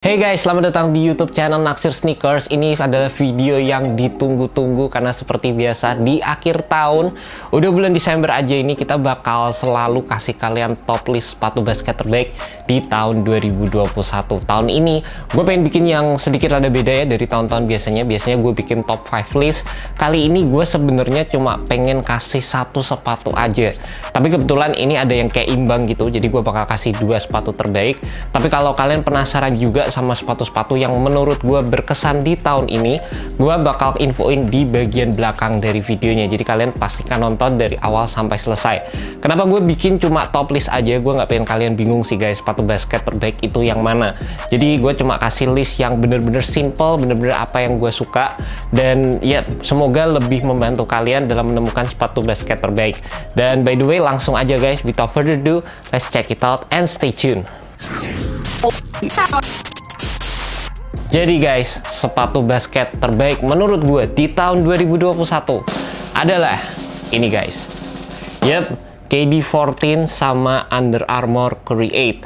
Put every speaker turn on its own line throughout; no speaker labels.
Hey guys, selamat datang di YouTube channel Naksir Sneakers. Ini adalah video yang ditunggu-tunggu karena seperti biasa di akhir tahun, udah bulan Desember aja ini kita bakal selalu kasih kalian top list sepatu basket terbaik di tahun 2021. Tahun ini gue pengen bikin yang sedikit rada beda ya dari tahun-tahun biasanya. Biasanya gue bikin top 5 list. Kali ini gue sebenarnya cuma pengen kasih satu sepatu aja. Tapi kebetulan ini ada yang kayak imbang gitu, jadi gue bakal kasih dua sepatu terbaik. Tapi kalau kalian penasaran juga sama sepatu-sepatu yang menurut gue berkesan di tahun ini, gue bakal infoin di bagian belakang dari videonya. Jadi kalian pastikan nonton dari awal sampai selesai. Kenapa gue bikin cuma top list aja? Gue nggak pengen kalian bingung sih guys, sepatu basket terbaik itu yang mana. Jadi gue cuma kasih list yang bener-bener simple, bener-bener apa yang gue suka. Dan ya semoga lebih membantu kalian dalam menemukan sepatu basket terbaik. Dan by the way, langsung aja guys, without further ado, let's check it out and stay tuned. Jadi guys, sepatu basket terbaik menurut gue di tahun 2021 adalah ini guys. Yep, KD14 sama Under Armour Create.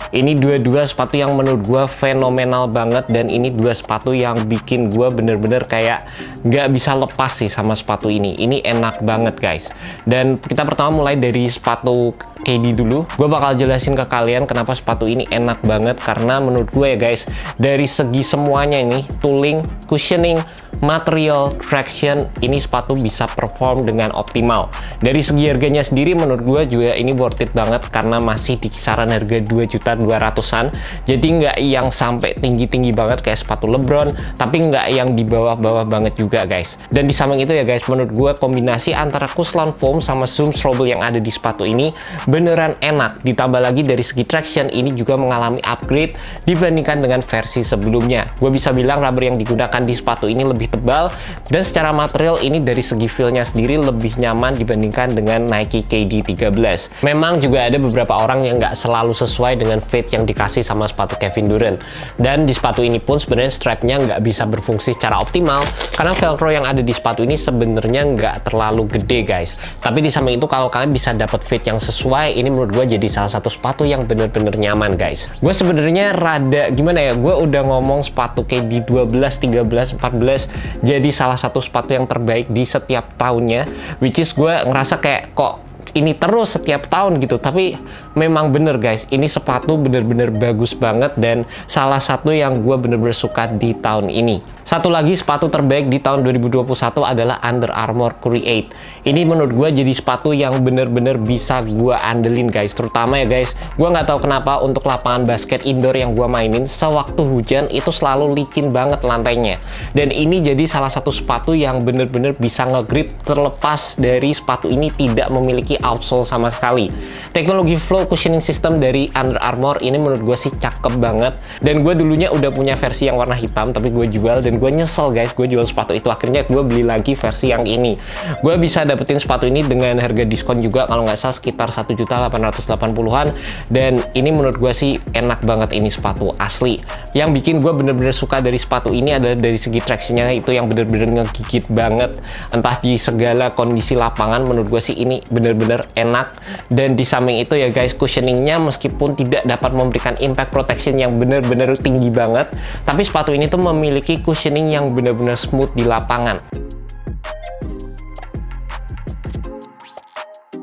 Ini dua-dua sepatu yang menurut gue fenomenal banget, dan ini dua sepatu yang bikin gue bener-bener kayak nggak bisa lepas sih sama sepatu ini. Ini enak banget guys. Dan kita pertama mulai dari sepatu KD dulu. Gue bakal jelasin ke kalian kenapa sepatu ini enak banget, karena menurut gue ya guys, dari segi semuanya ini, tooling, cushioning, material, traction, ini sepatu bisa perform dengan optimal. Dari segi harganya sendiri menurut gue juga ini worth it banget, karena masih di kisaran harga 2.200.000-an. Jadi nggak yang sampai tinggi-tinggi banget kayak sepatu LeBron, tapi nggak yang di bawah-bawah banget juga guys. Dan di samping itu ya guys, menurut gue kombinasi antara Cushlon foam sama Zoom Strobel yang ada di sepatu ini beneran enak. Ditambah lagi dari segi traction, ini juga mengalami upgrade dibandingkan dengan versi sebelumnya. Gue bisa bilang rubber yang digunakan di sepatu ini lebih tebal, dan secara material ini dari segi feel-nya sendiri lebih nyaman dibandingkan dengan Nike KD13. Memang juga ada beberapa orang yang nggak selalu sesuai dengan fit yang dikasih sama sepatu Kevin Durant, dan di sepatu ini pun sebenarnya strapnya nggak bisa berfungsi secara optimal karena velcro yang ada di sepatu ini sebenarnya nggak terlalu gede guys. Tapi di samping itu, kalau kalian bisa dapat fit yang sesuai, ini menurut gue jadi salah satu sepatu yang bener-bener nyaman guys. Gue sebenarnya rada gimana ya, gue udah ngomong sepatu KD 12, 13, 14 jadi salah satu sepatu yang terbaik di setiap tahunnya, which is gue ngerasa kayak kok ini terus setiap tahun gitu. Tapi memang bener guys, ini sepatu bener-bener bagus banget, dan salah satu yang gue bener-bener suka di tahun ini. Satu lagi sepatu terbaik di tahun 2021 adalah Under Armour Create. Ini menurut gue jadi sepatu yang bener-bener bisa gue andelin guys. Terutama ya guys, gue nggak tahu kenapa untuk lapangan basket indoor yang gue mainin, sewaktu hujan itu selalu licin banget lantainya. Dan ini jadi salah satu sepatu yang bener-bener bisa ngegrip terlepas dari sepatu ini tidak memiliki outsole sama sekali. Teknologi flow cushioning system dari Under Armour ini menurut gue sih cakep banget, dan gue dulunya udah punya versi yang warna hitam tapi gue jual, dan gue nyesel guys gue jual sepatu itu. Akhirnya gue beli lagi versi yang ini. Gue bisa dapetin sepatu ini dengan harga diskon juga, kalau nggak salah sekitar 1.880.000-an, dan ini menurut gue sih enak banget. Ini sepatu asli. Yang bikin gue bener-bener suka dari sepatu ini adalah dari segi tractionnya, itu yang bener-bener ngegigit banget. Entah di segala kondisi lapangan, menurut gue sih ini bener-bener enak. Dan di samping itu ya guys, cushioningnya meskipun tidak dapat memberikan impact protection yang bener-bener tinggi banget, tapi sepatu ini tuh memiliki cushioning yang bener-bener smooth di lapangan.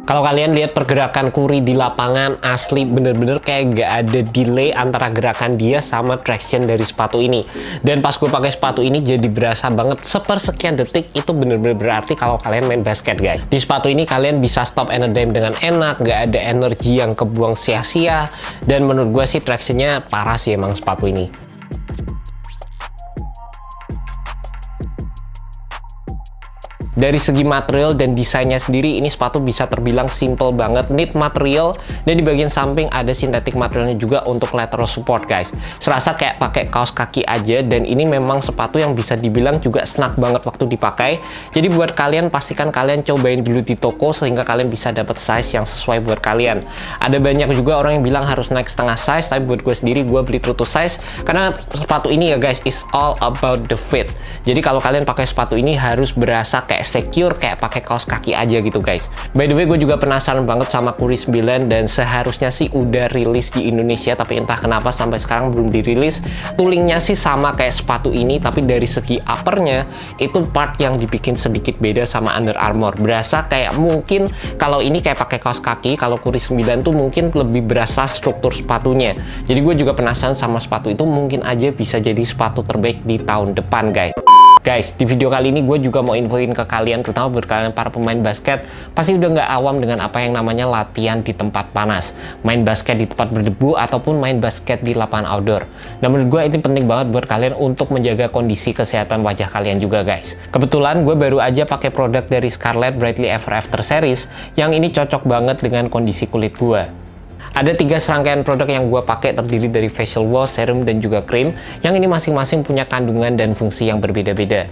Kalau kalian lihat pergerakan Curry di lapangan, asli bener-bener kayak gak ada delay antara gerakan dia sama traction dari sepatu ini. Dan pas gue pakai sepatu ini jadi berasa banget sepersekian detik, itu bener-bener berarti kalau kalian main basket guys. Di sepatu ini kalian bisa stop and dime dengan enak, gak ada energi yang kebuang sia-sia, dan menurut gue sih tractionnya parah sih emang sepatu ini. Dari segi material dan desainnya sendiri, ini sepatu bisa terbilang simple banget, knit material, dan di bagian samping ada sintetik materialnya juga untuk lateral support guys. Serasa kayak pakai kaos kaki aja, dan ini memang sepatu yang bisa dibilang juga snug banget waktu dipakai. Jadi buat kalian, pastikan kalian cobain dulu di toko sehingga kalian bisa dapat size yang sesuai buat kalian. Ada banyak juga orang yang bilang harus naik setengah size, tapi buat gue sendiri gue beli true to size, karena sepatu ini ya guys is all about the fit. Jadi kalau kalian pakai sepatu ini harus berasa kayak secure kayak pakai kaos kaki aja gitu guys. By the way, gue juga penasaran banget sama Curi 9 dan seharusnya sih udah rilis di Indonesia, tapi entah kenapa sampai sekarang belum dirilis. Toolingnya sih sama kayak sepatu ini, tapi dari segi uppernya itu part yang dibikin sedikit beda sama Under Armour. Berasa kayak mungkin kalau ini kayak pakai kaos kaki, kalau Curi 9 tuh mungkin lebih berasa struktur sepatunya. Jadi gue juga penasaran sama sepatu itu, mungkin aja bisa jadi sepatu terbaik di tahun depan guys. Guys, di video kali ini gue juga mau infoin ke kalian, terutama buat kalian para pemain basket, pasti udah nggak awam dengan apa yang namanya latihan di tempat panas, main basket di tempat berdebu, ataupun main basket di lapangan outdoor. Nah, menurut gue ini penting banget buat kalian untuk menjaga kondisi kesehatan wajah kalian juga guys. Kebetulan gue baru aja pakai produk dari Scarlett Brightly Ever After series, yang ini cocok banget dengan kondisi kulit gue. Ada 3 serangkaian produk yang gue pakai, terdiri dari facial wash, serum, dan juga krim, yang ini masing-masing punya kandungan dan fungsi yang berbeda-beda.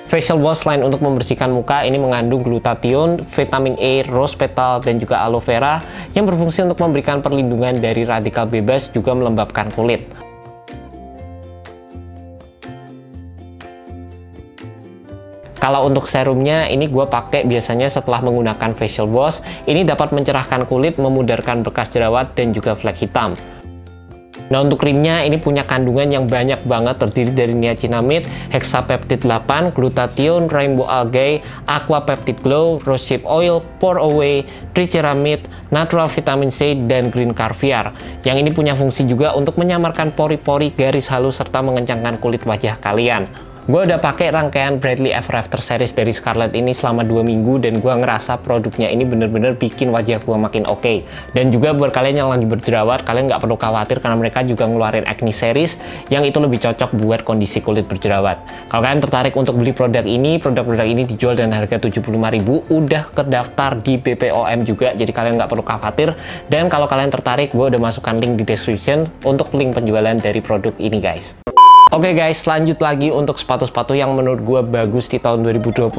Facial wash line untuk membersihkan muka, ini mengandung glutathione, vitamin E, rose petal, dan juga aloe vera, yang berfungsi untuk memberikan perlindungan dari radikal bebas, juga melembabkan kulit. Kalau untuk serumnya, ini gue pakai biasanya setelah menggunakan facial wash. Ini dapat mencerahkan kulit, memudarkan bekas jerawat, dan juga flek hitam. Nah, untuk krimnya ini punya kandungan yang banyak banget, terdiri dari niacinamide, hexapeptide 8, glutathione, rainbow algae, aqua peptide glow, rosehip oil, pour away, triceramide, natural vitamin C, dan green caviar. Yang ini punya fungsi juga untuk menyamarkan pori-pori, garis halus, serta mengencangkan kulit wajah kalian. Gue udah pakai rangkaian Brightly Ever After series dari Scarlett ini selama 2 minggu, dan gue ngerasa produknya ini bener-bener bikin wajah gue makin oke. Dan juga buat kalian yang lagi berjerawat, kalian nggak perlu khawatir karena mereka juga ngeluarin acne series yang itu lebih cocok buat kondisi kulit berjerawat. Kalau kalian tertarik untuk beli produk ini dijual dengan harga 75.000, udah terdaftar di BPOM juga, jadi kalian nggak perlu khawatir. Dan kalau kalian tertarik, gue udah masukkan link di description untuk link penjualan dari produk ini guys. Oke guys, lanjut lagi untuk sepatu-sepatu yang menurut gue bagus di tahun 2021.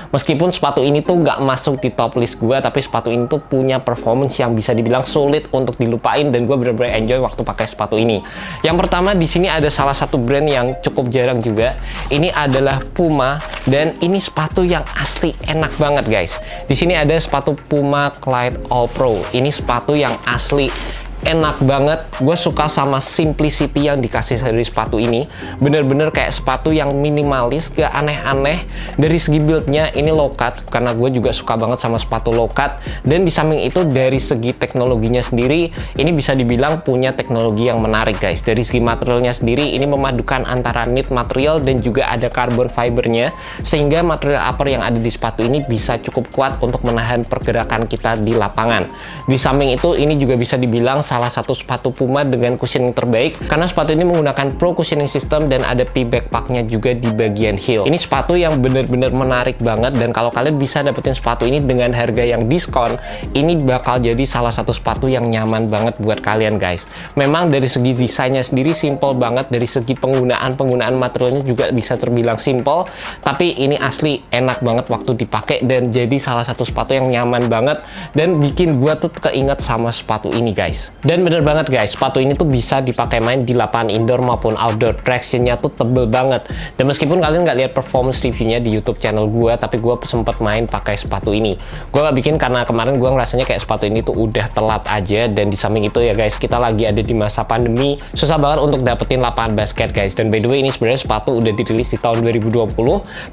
Meskipun sepatu ini tuh nggak masuk di top list gue, tapi sepatu ini tuh punya performance yang bisa dibilang sulit untuk dilupain, dan gue bener-bener enjoy waktu pakai sepatu ini. Yang pertama di sini ada salah satu brand yang cukup jarang juga. Ini adalah Puma, dan ini sepatu yang asli enak banget guys. Di sini ada sepatu Puma Clyde All Pro. Ini sepatu yang asli enak banget. Gue suka sama simplicity yang dikasih dari sepatu ini. Bener-bener kayak sepatu yang minimalis, gak aneh-aneh. Dari segi buildnya ini low cut, karena gue juga suka banget sama sepatu low cut. Dan di samping itu dari segi teknologinya sendiri, ini bisa dibilang punya teknologi yang menarik guys. Dari segi materialnya sendiri, ini memadukan antara knit material dan juga ada carbon fibernya, sehingga material upper yang ada di sepatu ini bisa cukup kuat untuk menahan pergerakan kita di lapangan. Di samping itu, ini juga bisa dibilang salah satu sepatu Puma dengan cushioning terbaik, karena sepatu ini menggunakan Pro Cushioning System dan ada P-back packnya juga di bagian heel. Ini sepatu yang bener-bener menarik banget, dan kalau kalian bisa dapetin sepatu ini dengan harga yang diskon, ini bakal jadi salah satu sepatu yang nyaman banget buat kalian guys. Memang dari segi desainnya sendiri simple banget, dari segi penggunaan materialnya juga bisa terbilang simple, tapi ini asli enak banget waktu dipakai, dan jadi salah satu sepatu yang nyaman banget, dan bikin gua tuh keinget sama sepatu ini guys. Dan bener banget guys, sepatu ini tuh bisa dipakai main di lapangan indoor maupun outdoor. Tractionnya tuh tebel banget. Dan meskipun kalian nggak lihat performance reviewnya di YouTube channel gue, tapi gue sempat main pakai sepatu ini. Gue nggak bikin karena kemarin gue ngerasanya kayak sepatu ini tuh udah telat aja. Dan di samping itu ya guys, kita lagi ada di masa pandemi, susah banget untuk dapetin lapangan basket guys. Dan by the way, ini sebenarnya sepatu udah dirilis di tahun 2020,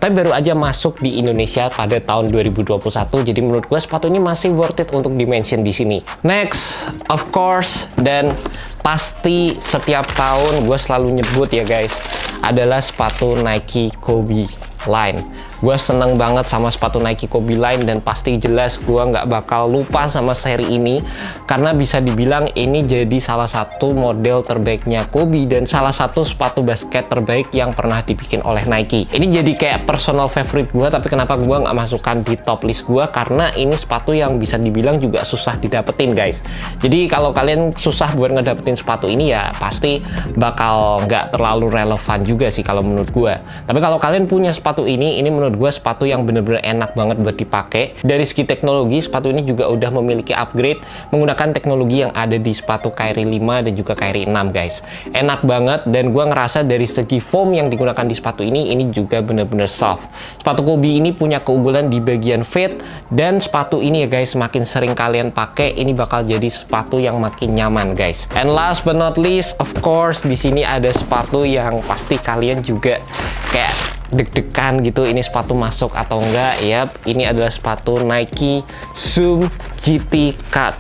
tapi baru aja masuk di Indonesia pada tahun 2021. Jadi menurut gue sepatu ini masih worth it untuk dimention di sini. Next, of course, dan pasti setiap tahun gue selalu nyebut ya guys, adalah sepatu Nike Kobe line. Gue seneng banget sama sepatu Nike Kobe line, dan pasti jelas gue nggak bakal lupa sama seri ini, karena bisa dibilang ini jadi salah satu model terbaiknya Kobe dan salah satu sepatu basket terbaik yang pernah dibikin oleh Nike. Ini jadi kayak personal favorite gue, tapi kenapa gue nggak masukkan di top list gue? Karena ini sepatu yang bisa dibilang juga susah didapetin guys. Jadi kalau kalian susah buat ngedapetin sepatu ini, ya pasti bakal nggak terlalu relevan juga sih kalau menurut gue. Tapi kalau kalian punya sepatu ini menurut menurut gue sepatu yang bener-bener enak banget buat dipakai. Dari segi teknologi, sepatu ini juga udah memiliki upgrade menggunakan teknologi yang ada di sepatu Kyrie 5 dan juga Kyrie 6 guys. Enak banget, dan gue ngerasa dari segi foam yang digunakan di sepatu ini juga bener-bener soft. Sepatu Kobe ini punya keunggulan di bagian fit, dan sepatu ini ya guys, semakin sering kalian pakai, ini bakal jadi sepatu yang makin nyaman guys. And last but not least, of course, di sini ada sepatu yang pasti kalian juga kayak deg-degan gitu, ini sepatu masuk atau enggak. Yap, ini adalah sepatu Nike Zoom GT Cut.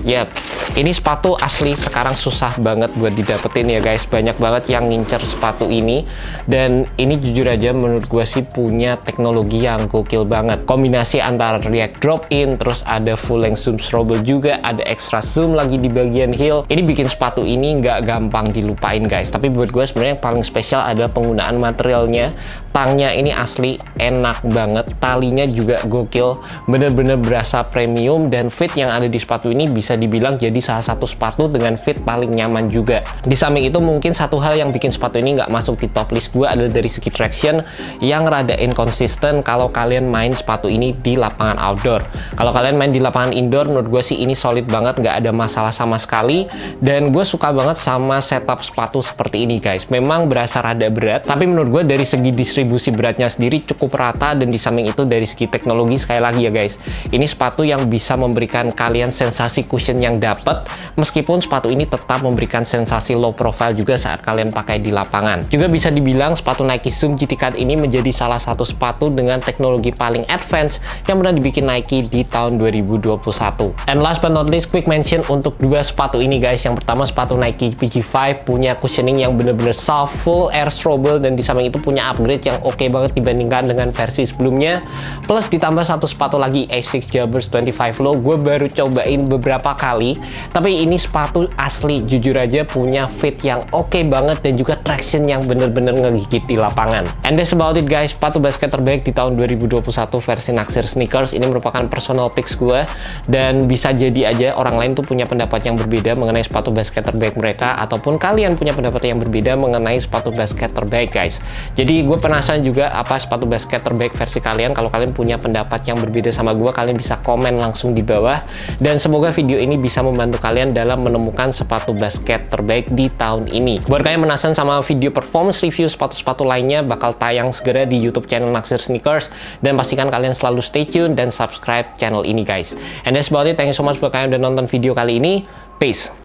Yap, ini sepatu asli sekarang susah banget buat didapetin ya guys. Banyak banget yang ngincer sepatu ini, dan ini jujur aja menurut gue sih punya teknologi yang gokil banget. Kombinasi antara React Drop-In, terus ada full length zoom strobe juga, ada extra zoom lagi di bagian heel. Ini bikin sepatu ini nggak gampang dilupain guys. Tapi buat gue sebenarnya yang paling spesial adalah penggunaan materialnya. Tangnya ini asli enak banget, talinya juga gokil, bener-bener berasa premium, dan fit yang ada di sepatu ini bisa dibilang jadi salah satu sepatu dengan fit paling nyaman juga. Di samping itu mungkin satu hal yang bikin sepatu ini nggak masuk di top list gue adalah dari segi traction yang rada inconsistent kalau kalian main sepatu ini di lapangan outdoor. Kalau kalian main di lapangan indoor, menurut gue sih ini solid banget, nggak ada masalah sama sekali, dan gue suka banget sama setup sepatu seperti ini guys. Memang berasa rada berat, tapi menurut gue dari segi distribusi beratnya sendiri cukup rata, dan di samping itu dari segi teknologi, sekali lagi ya guys, ini sepatu yang bisa memberikan kalian sensasi cushion yang dapat, meskipun sepatu ini tetap memberikan sensasi low profile juga saat kalian pakai di lapangan. Juga bisa dibilang sepatu Nike Zoom GT Cut ini menjadi salah satu sepatu dengan teknologi paling advance yang pernah dibikin Nike di tahun 2021. And last but not least, quick mention untuk dua sepatu ini guys. Yang pertama sepatu Nike PG5 punya cushioning yang bener-bener soft, full air strobe, dan di samping itu punya upgrade yang oke banget dibandingkan dengan versi sebelumnya. Plus ditambah satu sepatu lagi, Asics Jailbirds 25 Low. Gue baru cobain beberapa kali, tapi ini sepatu asli jujur aja punya fit yang oke banget, dan juga traction yang bener-bener ngegigit di lapangan. And that's about it guys, sepatu basket terbaik di tahun 2021 versi Naksir Sneakers. Ini merupakan personal picks gue, dan bisa jadi aja orang lain tuh punya pendapat yang berbeda mengenai sepatu basket terbaik mereka, ataupun kalian punya pendapat yang berbeda mengenai sepatu basket terbaik guys. Jadi gue penasaran juga apa sepatu basket terbaik versi kalian. Kalau kalian punya pendapat yang berbeda sama gue, kalian bisa komen langsung di bawah, dan semoga video ini bisa membantu kalian dalam menemukan sepatu basket terbaik di tahun ini. Buat kalian penasaran sama video performance review sepatu-sepatu lainnya, bakal tayang segera di YouTube channel Naksir Sneakers, dan pastikan kalian selalu stay tune dan subscribe channel ini guys. And that's about it, thank you so much buat kalian udah nonton video kali ini. Peace.